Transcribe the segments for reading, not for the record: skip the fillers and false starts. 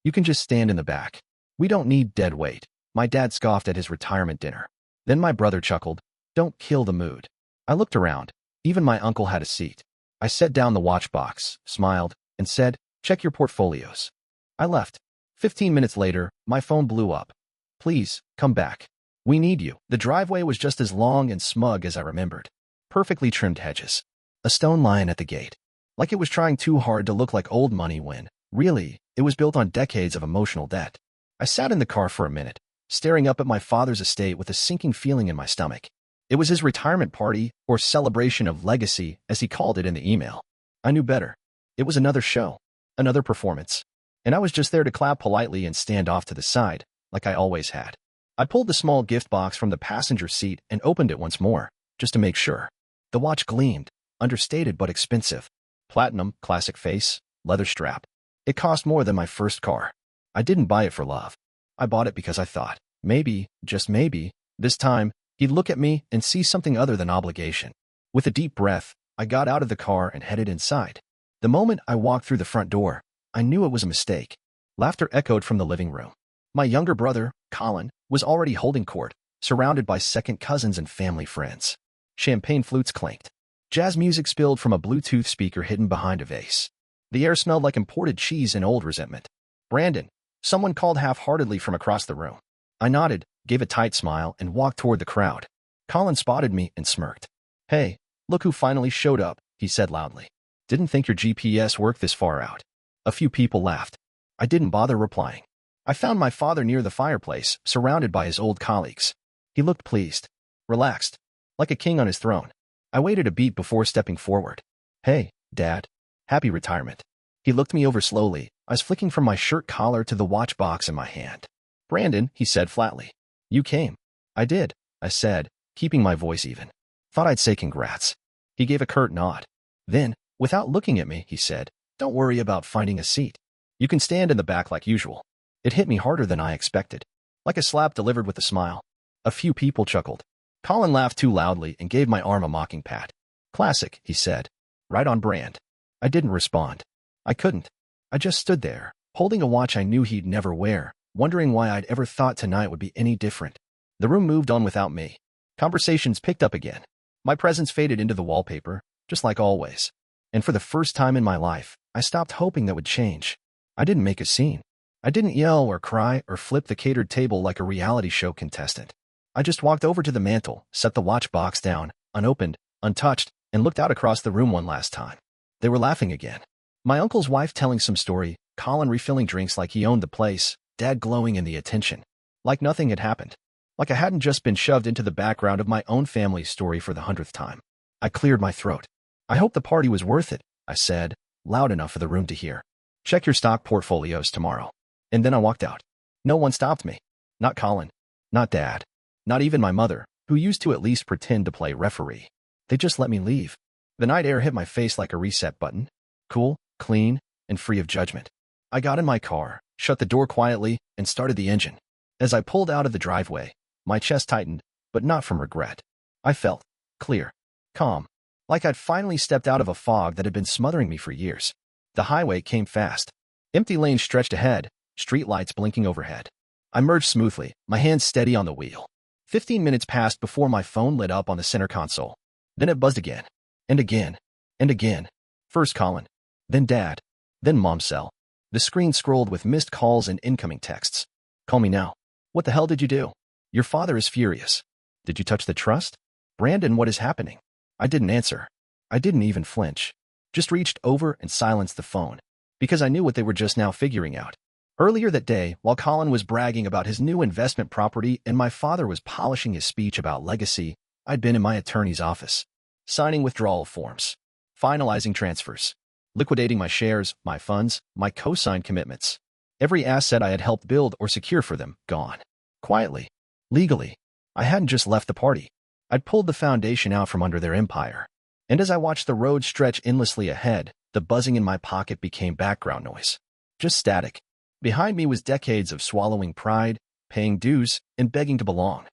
You can just stand in the back. We don't need dead weight. My dad scoffed at his retirement dinner. Then my brother chuckled. Don't kill the mood. I looked around. Even my uncle had a seat. I set down the watch box, smiled, and said, check your portfolios. I left. 15 minutes later, my phone blew up. Please, come back. We need you. The driveway was just as long and smug as I remembered. Perfectly trimmed hedges. A stone lion at the gate. Like it was trying too hard to look like old money when, really, it was built on decades of emotional debt. I sat in the car for a minute, staring up at my father's estate with a sinking feeling in my stomach. It was his retirement party, or celebration of legacy, as he called it in the email. I knew better. It was another show, another performance. And I was just there to clap politely and stand off to the side, like I always had. I pulled the small gift box from the passenger seat and opened it once more, just to make sure. The watch gleamed, understated but expensive. Platinum, classic face, leather strap. It cost more than my first car. I didn't buy it for love. I bought it because I thought, maybe, just maybe, this time, he'd look at me and see something other than obligation. With a deep breath, I got out of the car and headed inside. The moment I walked through the front door, I knew it was a mistake. Laughter echoed from the living room. My younger brother, Colin, was already holding court, surrounded by second cousins and family friends. Champagne flutes clanked. Jazz music spilled from a Bluetooth speaker hidden behind a vase. The air smelled like imported cheese and old resentment. Brandon, someone called half-heartedly from across the room. I nodded, gave a tight smile, and walked toward the crowd. Colin spotted me and smirked. Hey, look who finally showed up, he said loudly. Didn't think your GPS worked this far out. A few people laughed. I didn't bother replying. I found my father near the fireplace, surrounded by his old colleagues. He looked pleased, relaxed, like a king on his throne. I waited a beat before stepping forward. Hey, Dad. Happy retirement. He looked me over slowly, eyes flicking from my shirt collar to the watch box in my hand. Brandon, he said flatly. You came. I did, I said, keeping my voice even. Thought I'd say congrats. He gave a curt nod. Then, without looking at me, he said, don't worry about finding a seat. You can stand in the back like usual. It hit me harder than I expected. Like a slap delivered with a smile. A few people chuckled. Colin laughed too loudly and gave my arm a mocking pat. Classic, he said. Right on brand. I didn't respond. I couldn't. I just stood there, holding a watch I knew he'd never wear, wondering why I'd ever thought tonight would be any different. The room moved on without me. Conversations picked up again. My presence faded into the wallpaper, just like always. And for the first time in my life, I stopped hoping that would change. I didn't make a scene. I didn't yell or cry or flip the catered table like a reality show contestant. I just walked over to the mantel, set the watch box down, unopened, untouched, and looked out across the room one last time. They were laughing again. My uncle's wife telling some story, Colin refilling drinks like he owned the place, Dad glowing in the attention. Like nothing had happened. Like I hadn't just been shoved into the background of my own family's story for the 100th time. I cleared my throat. I hope the party was worth it, I said, loud enough for the room to hear. Check your stock portfolios tomorrow. And then I walked out. No one stopped me. Not Colin. Not Dad. Not even my mother, who used to at least pretend to play referee. They just let me leave. The night air hit my face like a reset button. Cool, clean, and free of judgment. I got in my car, shut the door quietly, and started the engine. As I pulled out of the driveway, my chest tightened, but not from regret. I felt clear, calm, like I'd finally stepped out of a fog that had been smothering me for years. The highway came fast. Empty lanes stretched ahead, street lights blinking overhead. I merged smoothly, my hands steady on the wheel. 15 minutes passed before my phone lit up on the center console. Then it buzzed again, and again, and again. First Colin, then Dad, then Mom's cell. The screen scrolled with missed calls and incoming texts. Call me now. What the hell did you do? Your father is furious. Did you touch the trust? Brandon, what is happening? I didn't answer. I didn't even flinch. Just reached over and silenced the phone, because I knew what they were just now figuring out. Earlier that day, while Colin was bragging about his new investment property and my father was polishing his speech about legacy, I'd been in my attorney's office, signing withdrawal forms, finalizing transfers, liquidating my shares, my funds, my co-signed commitments. Every asset I had helped build or secure for them, gone. Quietly. Legally. I hadn't just left the party. I'd pulled the foundation out from under their empire. And as I watched the road stretch endlessly ahead, the buzzing in my pocket became background noise. Just static. Behind me was decades of swallowing pride, paying dues, and begging to belong.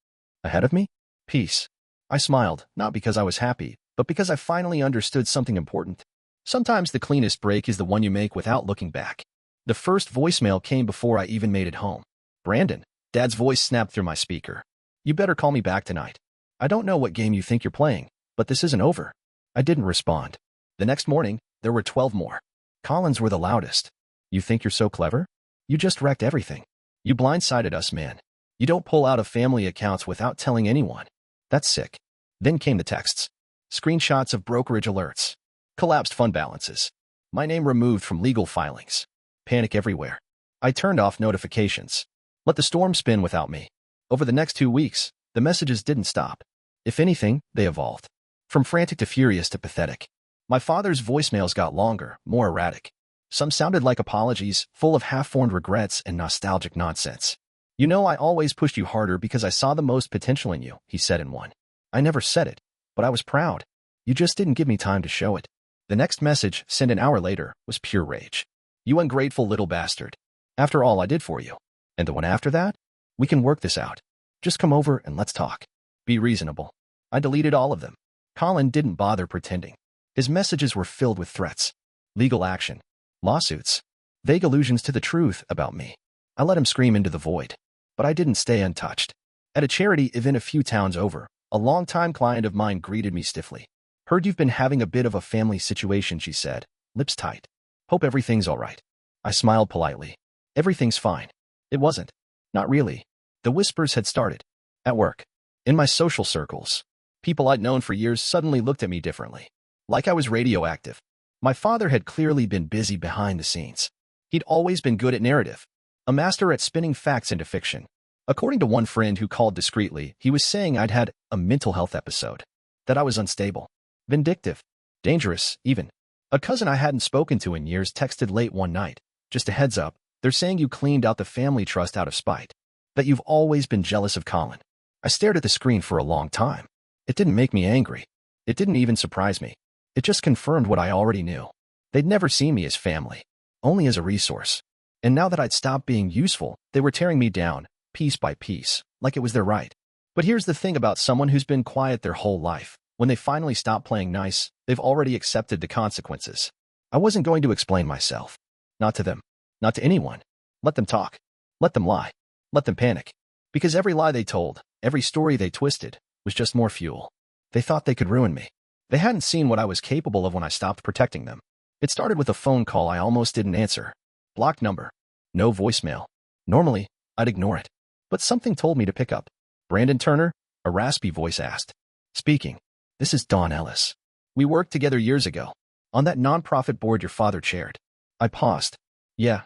Ahead of me? Peace. I smiled, not because I was happy, but because I finally understood something important. Sometimes the cleanest break is the one you make without looking back. The first voicemail came before I even made it home. Brandon, Dad's voice snapped through my speaker. You better call me back tonight. I don't know what game you think you're playing, but this isn't over. I didn't respond. The next morning, there were 12 more. Collins were the loudest. You think you're so clever? You just wrecked everything. You blindsided us, man. You don't pull out of family accounts without telling anyone. That's sick. Then came the texts. Screenshots of brokerage alerts. Collapsed fund balances. My name removed from legal filings. Panic everywhere. I turned off notifications. Let the storm spin without me. Over the next 2 weeks, the messages didn't stop. If anything, they evolved. From frantic to furious to pathetic. My father's voicemails got longer, more erratic. Some sounded like apologies, full of half-formed regrets and nostalgic nonsense. You know, I always pushed you harder because I saw the most potential in you, he said in one. I never said it, but I was proud. You just didn't give me time to show it. The next message, sent an hour later, was pure rage. You ungrateful little bastard. After all I did for you. And the one after that? We can work this out. Just come over and let's talk. Be reasonable. I deleted all of them. Colin didn't bother pretending. His messages were filled with threats. Legal action. Lawsuits. Vague allusions to the truth about me. I let him scream into the void. But I didn't stay untouched. At a charity event a few towns over, a longtime client of mine greeted me stiffly. Heard you've been having a bit of a family situation, she said, lips tight. Hope everything's all right. I smiled politely. Everything's fine. It wasn't. Not really. The whispers had started. At work. In my social circles. People I'd known for years suddenly looked at me differently. Like I was radioactive. My father had clearly been busy behind the scenes. He'd always been good at narrative. A master at spinning facts into fiction. According to one friend who called discreetly, he was saying I'd had a mental health episode. That I was unstable. Vindictive. Dangerous, even. A cousin I hadn't spoken to in years texted late one night. Just a heads up, they're saying you cleaned out the family trust out of spite. That you've always been jealous of Colin. I stared at the screen for a long time. It didn't make me angry. It didn't even surprise me. It just confirmed what I already knew. They'd never seen me as family. Only as a resource. And now that I'd stopped being useful, they were tearing me down, piece by piece, like it was their right. But here's the thing about someone who's been quiet their whole life. When they finally stop playing nice, they've already accepted the consequences. I wasn't going to explain myself. Not to them. Not to anyone. Let them talk. Let them lie. Let them panic. Because every lie they told, every story they twisted, was just more fuel. They thought they could ruin me. They hadn't seen what I was capable of when I stopped protecting them. It started with a phone call I almost didn't answer. Blocked number. No voicemail. Normally, I'd ignore it. But something told me to pick up. Brandon Turner? A raspy voice asked. Speaking. This is Don Ellis. We worked together years ago. On that nonprofit board your father chaired. I paused. Yeah.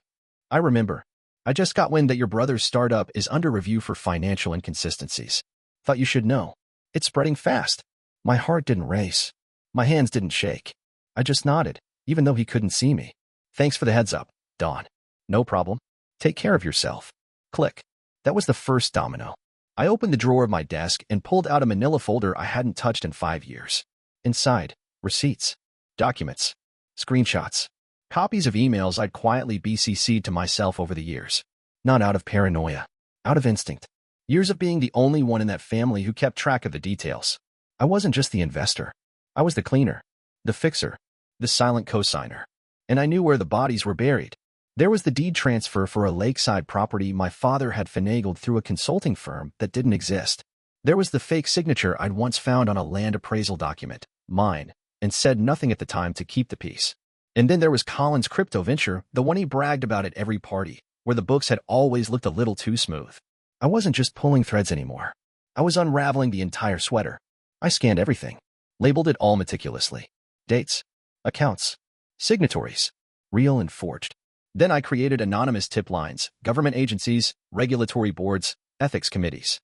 I remember. I just got wind that your brother's startup is under review for financial inconsistencies. Thought you should know. It's spreading fast. My heart didn't race. My hands didn't shake. I just nodded, even though he couldn't see me. Thanks for the heads up, Don. No problem. Take care of yourself. Click. That was the first domino. I opened the drawer of my desk and pulled out a manila folder I hadn't touched in 5 years. Inside, receipts, documents, screenshots, copies of emails I'd quietly BCC'd to myself over the years. Not out of paranoia, out of instinct. Years of being the only one in that family who kept track of the details. I wasn't just the investor. I was the cleaner, the fixer, the silent cosigner. And I knew where the bodies were buried. There was the deed transfer for a lakeside property my father had finagled through a consulting firm that didn't exist. There was the fake signature I'd once found on a land appraisal document, mine, and said nothing at the time to keep the peace. And then there was Colin's crypto venture, the one he bragged about at every party, where the books had always looked a little too smooth. I wasn't just pulling threads anymore. I was unraveling the entire sweater. I scanned everything, labeled it all meticulously. Dates, accounts, signatories, real and forged. Then I created anonymous tip lines, government agencies, regulatory boards, ethics committees.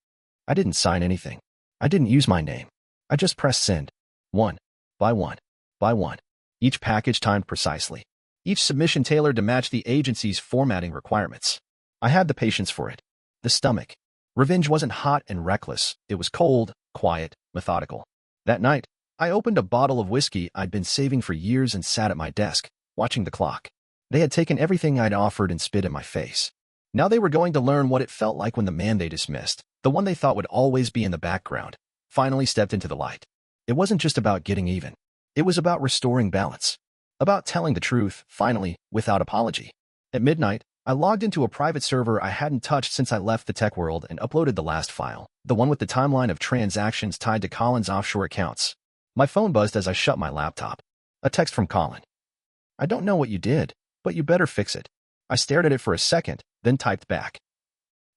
I didn't sign anything. I didn't use my name. I just pressed send. One, by one, by one. Each package timed precisely. Each submission tailored to match the agency's formatting requirements. I had the patience for it. The stomach. Revenge wasn't hot and reckless. It was cold, quiet, methodical. That night, I opened a bottle of whiskey I'd been saving for years and sat at my desk, watching the clock. They had taken everything I'd offered and spit in my face. Now they were going to learn what it felt like when the man they dismissed, the one they thought would always be in the background, finally stepped into the light. It wasn't just about getting even. It was about restoring balance. About telling the truth, finally, without apology. At midnight, I logged into a private server I hadn't touched since I left the tech world and uploaded the last file, the one with the timeline of transactions tied to Colin's offshore accounts. My phone buzzed as I shut my laptop. A text from Colin. "I don't know what you did, but you better fix it." I stared at it for a second, then typed back.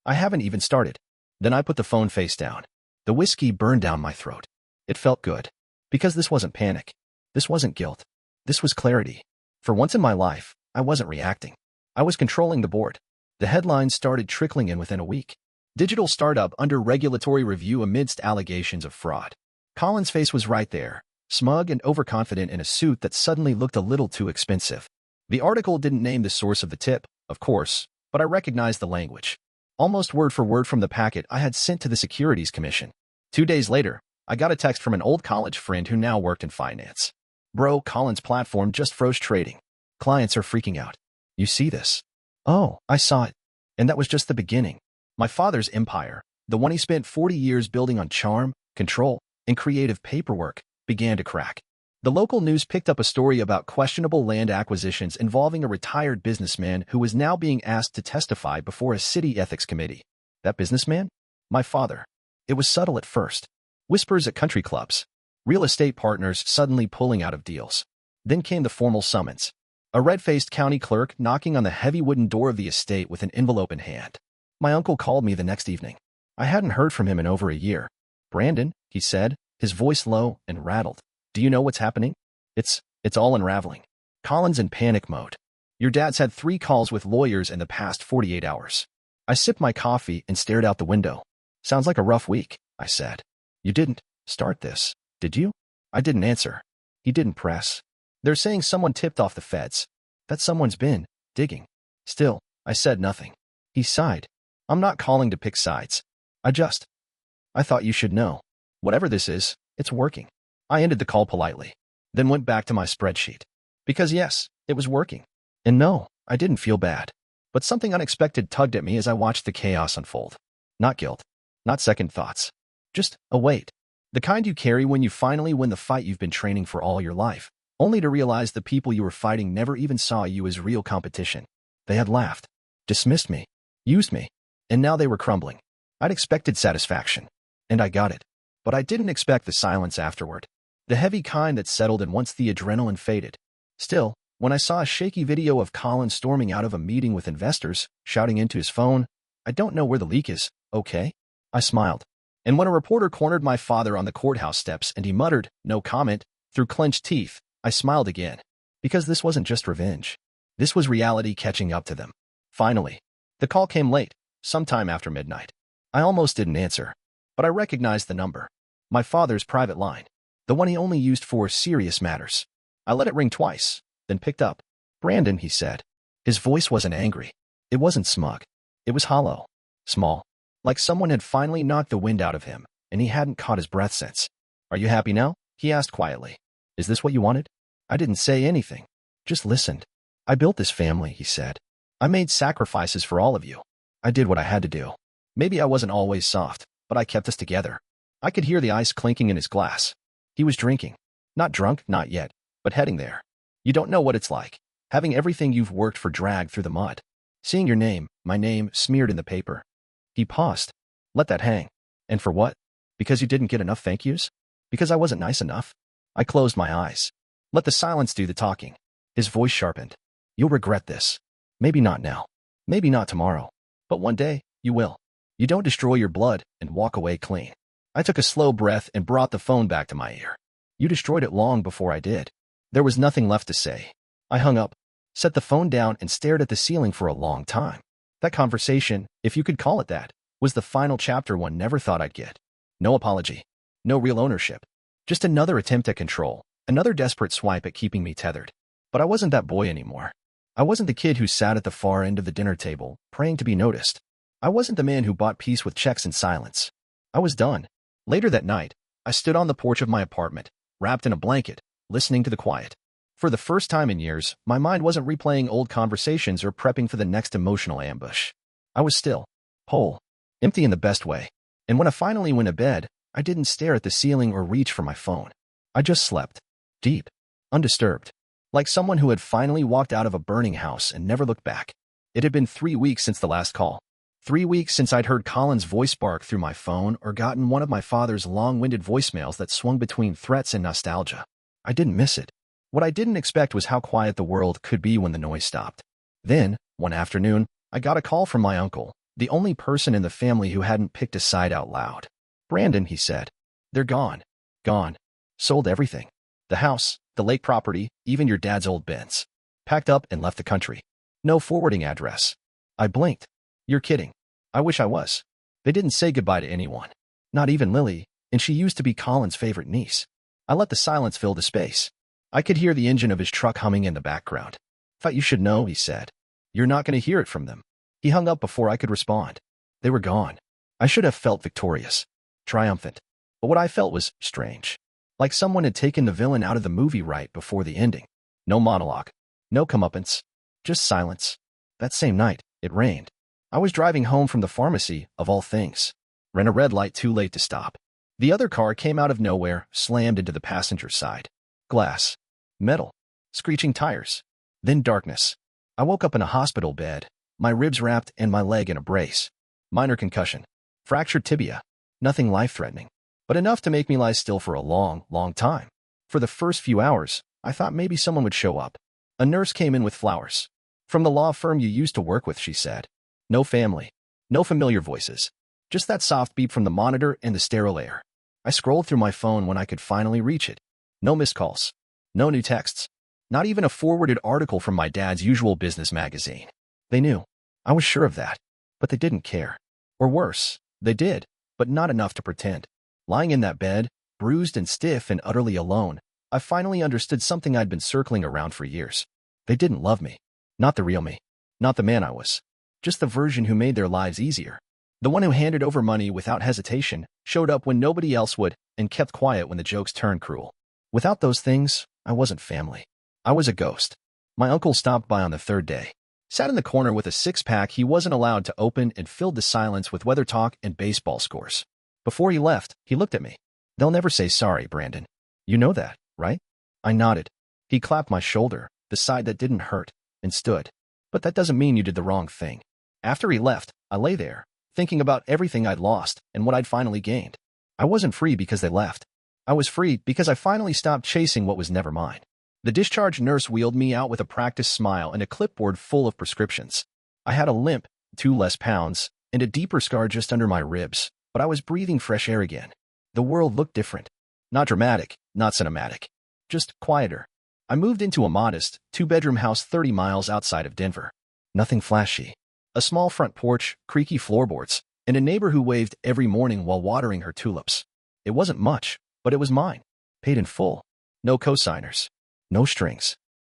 "I haven't even started." Then I put the phone face down. The whiskey burned down my throat. It felt good. Because this wasn't panic. This wasn't guilt. This was clarity. For once in my life, I wasn't reacting. I was controlling the board. The headlines started trickling in within a week. Digital startup under regulatory review amidst allegations of fraud. Colin's face was right there, smug and overconfident in a suit that suddenly looked a little too expensive. The article didn't name the source of the tip, of course, but I recognized the language. Almost word for word from the packet I had sent to the Securities Commission. 2 days later, I got a text from an old college friend who now worked in finance. "Bro, Colin's platform just froze trading. Clients are freaking out. You see this?" Oh, I saw it. And that was just the beginning. My father's empire, the one he spent 40 years building on charm, control, and creative paperwork, began to crack. The local news picked up a story about questionable land acquisitions involving a retired businessman who was now being asked to testify before a city ethics committee. That businessman? My father. It was subtle at first. Whispers at country clubs. Real estate partners suddenly pulling out of deals. Then came the formal summons. A red-faced county clerk knocking on the heavy wooden door of the estate with an envelope in hand. My uncle called me the next evening. I hadn't heard from him in over a year. "Brandon," he said, his voice low and rattled. "Do you know what's happening? It's all unraveling. Colin's in panic mode. Your dad's had 3 calls with lawyers in the past 48 hours. I sipped my coffee and stared out the window. "Sounds like a rough week," I said. "You didn't start this, did you?" I didn't answer. He didn't press. "They're saying someone tipped off the feds. That someone's been digging." Still, I said nothing. He sighed. "I'm not calling to pick sides. I thought you should know. Whatever this is, it's working." I ended the call politely, then went back to my spreadsheet. Because yes, it was working. And no, I didn't feel bad. But something unexpected tugged at me as I watched the chaos unfold. Not guilt. Not second thoughts. Just a weight. The kind you carry when you finally win the fight you've been training for all your life, only to realize the people you were fighting never even saw you as real competition. They had laughed, dismissed me, used me, and now they were crumbling. I'd expected satisfaction, and I got it. But I didn't expect the silence afterward. The heavy kind that settled in once the adrenaline faded. Still, when I saw a shaky video of Colin storming out of a meeting with investors, shouting into his phone, "I don't know where the leak is, okay?" I smiled. And when a reporter cornered my father on the courthouse steps and he muttered, "No comment," through clenched teeth, I smiled again. Because this wasn't just revenge. This was reality catching up to them. Finally, the call came late, sometime after midnight. I almost didn't answer, but I recognized the number. My father's private line. The one he only used for serious matters. I let it ring twice, then picked up. "Brandon," he said. His voice wasn't angry. It wasn't smug. It was hollow. Small. Like someone had finally knocked the wind out of him, and he hadn't caught his breath since. "Are you happy now?" he asked quietly. "Is this what you wanted?" I didn't say anything. Just listened. "I built this family," he said. "I made sacrifices for all of you. I did what I had to do. Maybe I wasn't always soft, but I kept us together." I could hear the ice clinking in his glass. He was drinking. Not drunk, not yet, but heading there. You don't know what it's like, having everything you've worked for dragged through the mud. Seeing your name, my name, smeared in the paper. He paused. "Let that hang. And for what? Because you didn't get enough thank yous? Because I wasn't nice enough?" I closed my eyes. Let the silence do the talking. His voice sharpened. "You'll regret this. Maybe not now. Maybe not tomorrow. But one day, you will. You don't destroy your blood and walk away clean." I took a slow breath and brought the phone back to my ear. "You destroyed it long before I did." There was nothing left to say. I hung up, set the phone down, and stared at the ceiling for a long time. That conversation, if you could call it that, was the final chapter one never thought I'd get. No apology. No real ownership. Just another attempt at control. Another desperate swipe at keeping me tethered. But I wasn't that boy anymore. I wasn't the kid who sat at the far end of the dinner table, praying to be noticed. I wasn't the man who bought peace with checks and silence. I was done. Later that night, I stood on the porch of my apartment, wrapped in a blanket, listening to the quiet. For the first time in years, my mind wasn't replaying old conversations or prepping for the next emotional ambush. I was still, whole, empty in the best way. And when I finally went to bed, I didn't stare at the ceiling or reach for my phone. I just slept. Deep. Undisturbed. Like someone who had finally walked out of a burning house and never looked back. It had been 3 weeks since the last call. 3 weeks since I'd heard Colin's voice bark through my phone or gotten one of my father's long-winded voicemails that swung between threats and nostalgia. I didn't miss it. What I didn't expect was how quiet the world could be when the noise stopped. Then, one afternoon, I got a call from my uncle, the only person in the family who hadn't picked a side out loud. "Brandon," he said. "They're gone. Gone. Sold everything. The house, the lake property, even your dad's old Benz. Packed up and left the country. No forwarding address." I blinked. "You're kidding." I wish I was. They didn't say goodbye to anyone. Not even Lily, and she used to be Colin's favorite niece. I let the silence fill the space. I could hear the engine of his truck humming in the background. "Thought you should know," he said. "You're not going to hear it from them." He hung up before I could respond. They were gone. I should have felt victorious, triumphant. But what I felt was strange. Like someone had taken the villain out of the movie right before the ending. No monologue. No comeuppance. Just silence. That same night, it rained. I was driving home from the pharmacy, of all things. Ran a red light too late to stop. The other car came out of nowhere, slammed into the passenger side. Glass. Metal. Screeching tires. Then darkness. I woke up in a hospital bed, my ribs wrapped and my leg in a brace. Minor concussion. Fractured tibia. Nothing life-threatening, but enough to make me lie still for a long, long time. For the first few hours, I thought maybe someone would show up. A nurse came in with flowers. "From the law firm you used to work with," she said. No family. No familiar voices. Just that soft beep from the monitor and the sterile air. I scrolled through my phone when I could finally reach it. No missed calls. No new texts. Not even a forwarded article from my dad's usual business magazine. They knew. I was sure of that. But they didn't care. Or worse, they did, but not enough to pretend. Lying in that bed, bruised and stiff and utterly alone, I finally understood something I'd been circling around for years. They didn't love me. Not the real me. Not the man I was. Just the version who made their lives easier. The one who handed over money without hesitation, showed up when nobody else would, and kept quiet when the jokes turned cruel. Without those things, I wasn't family. I was a ghost. My uncle stopped by on the third day. Sat in the corner with a six-pack he wasn't allowed to open and filled the silence with weather talk and baseball scores. Before he left, he looked at me. "They'll never say sorry, Brandon. You know that, right?" I nodded. He clapped my shoulder, the side that didn't hurt, and stood. "But that doesn't mean you did the wrong thing." After he left, I lay there, thinking about everything I'd lost and what I'd finally gained. I wasn't free because they left. I was free because I finally stopped chasing what was never mine. The discharge nurse wheeled me out with a practiced smile and a clipboard full of prescriptions. I had a limp, 2 less pounds, and a deeper scar just under my ribs, but I was breathing fresh air again. The world looked different. Not dramatic, not cinematic. Just quieter. I moved into a modest, 2-bedroom house 30 miles outside of Denver. Nothing flashy. A small front porch, creaky floorboards, and a neighbor who waved every morning while watering her tulips. It wasn't much, but it was mine. Paid in full. No cosigners. No strings.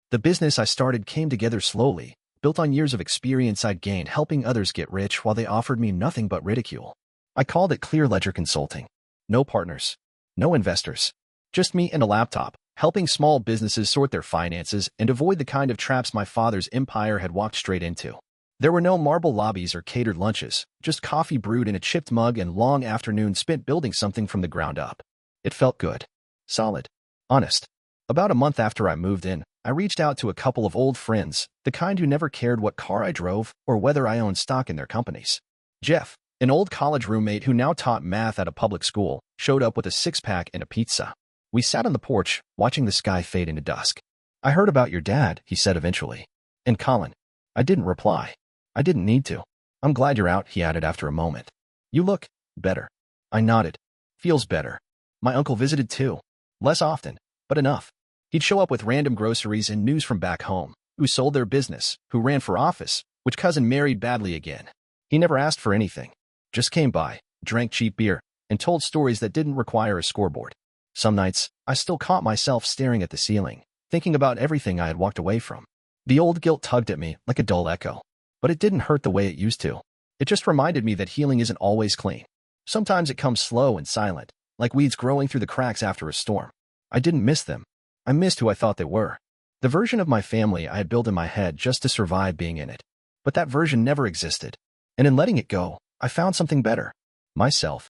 The business I started came together slowly, built on years of experience I'd gained helping others get rich while they offered me nothing but ridicule. I called it Clear Ledger Consulting. No partners. No investors. Just me and a laptop, helping small businesses sort their finances and avoid the kind of traps my father's empire had walked straight into. There were no marble lobbies or catered lunches, just coffee brewed in a chipped mug and long afternoons spent building something from the ground up. It felt good. Solid. Honest. About a month after I moved in, I reached out to a couple of old friends, the kind who never cared what car I drove or whether I owned stock in their companies. Jeff, an old college roommate who now taught math at a public school, showed up with a six-pack and a pizza. We sat on the porch, watching the sky fade into dusk. "I heard about your dad," he said eventually. "And Colin." I didn't reply. I didn't need to. "I'm glad you're out," he added after a moment. "You look better." I nodded. "Feels better." My uncle visited too. Less often, but enough. He'd show up with random groceries and news from back home, who sold their business, who ran for office, which cousin married badly again. He never asked for anything. Just came by, drank cheap beer, and told stories that didn't require a scoreboard. Some nights, I still caught myself staring at the ceiling, thinking about everything I had walked away from. The old guilt tugged at me like a dull echo. But it didn't hurt the way it used to. It just reminded me that healing isn't always clean. Sometimes it comes slow and silent, like weeds growing through the cracks after a storm. I didn't miss them. I missed who I thought they were. The version of my family I had built in my head just to survive being in it. But that version never existed. And in letting it go, I found something better. Myself.